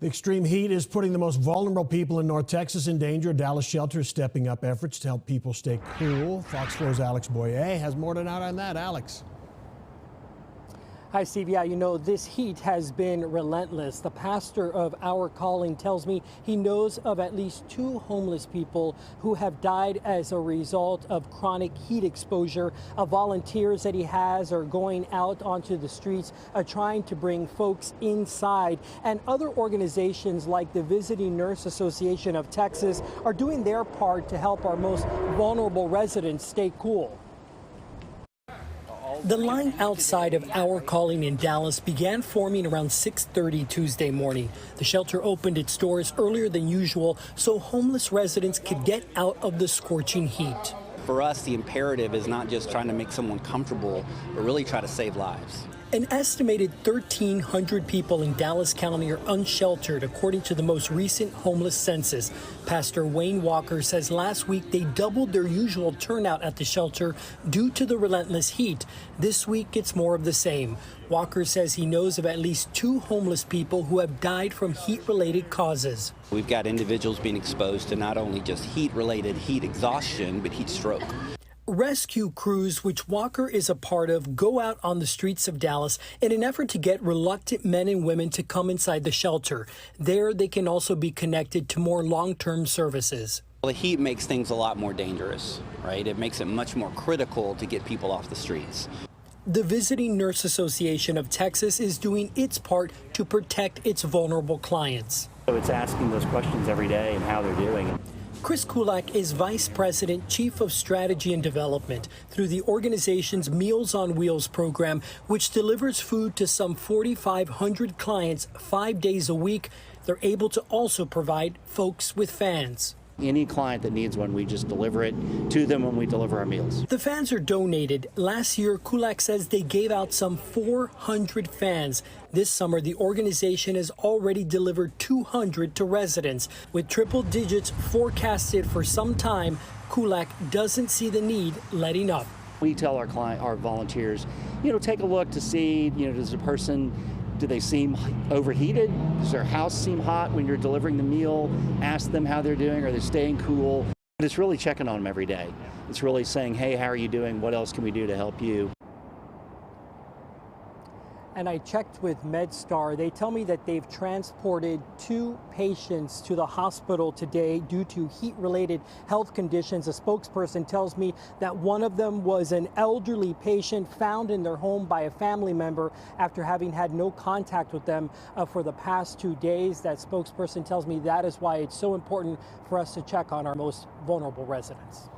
The extreme heat is putting the most vulnerable people in North Texas in danger. Dallas shelter is stepping up efforts to help people stay cool. Fox 4's Alex Boyer has more to note on that. Alex. Hi, Steve. Yeah, you know, this heat has been relentless. The pastor of Our Calling tells me he knows of at least 2 homeless people who have died as a result of chronic heat exposure. Volunteers that he has are going out onto the streets trying to bring folks inside. And other organizations like the Visiting Nurse Association of Texas are doing their part to help our most vulnerable residents stay cool. The line outside of Our Calling in Dallas began forming around 6:30 Tuesday morning. The shelter opened its doors earlier than usual so homeless residents could get out of the scorching heat. For us, the imperative is not just trying to make someone comfortable, but really try to save lives. An estimated 1,300 people in Dallas County are unsheltered, according to the most recent homeless census. Pastor Wayne Walker says last week they doubled their usual turnout at the shelter due to the relentless heat. This week, it's more of the same. Walker says he knows of at least 2 homeless people who have died from heat-related causes. We've got individuals being exposed to not only just heat-related heat exhaustion, but heat stroke. Rescue crews, which Walker is a part of, go out on the streets of Dallas in an effort to get reluctant men and women to come inside the shelter. There, they can also be connected to more long-term services. Well, the heat makes things a lot more dangerous, right? It makes it much more critical to get people off the streets. The Visiting Nurse Association of Texas is doing its part to protect its vulnerable clients. So it's asking those questions every day and how they're doing. Chris Kulak is Vice President, Chief of Strategy and Development through the organization's Meals on Wheels program, which delivers food to some 4,500 clients 5 days a week. They're able to also provide folks with fans. Any client that needs one, we just deliver it to them when we deliver our meals. The fans are donated. Last year, Kulak says they gave out some 400 fans. This summer, the organization has already delivered 200 to residents. With triple digits forecasted for some time, Kulak doesn't see the need letting up. We tell our volunteers, take a look to see, does the person, do they seem overheated? Does their house seem hot when you're delivering the meal? Ask them how they're doing. Are they staying cool? But it's really checking on them every day. It's really saying, hey, how are you doing? What else can we do to help you? And I checked with MedStar. They tell me that they've transported 2 patients to the hospital today due to heat-related health conditions. A spokesperson tells me that one of them was an elderly patient found in their home by a family member after having had no contact with them for the past 2 days. That spokesperson tells me that is why it's so important for us to check on our most vulnerable residents.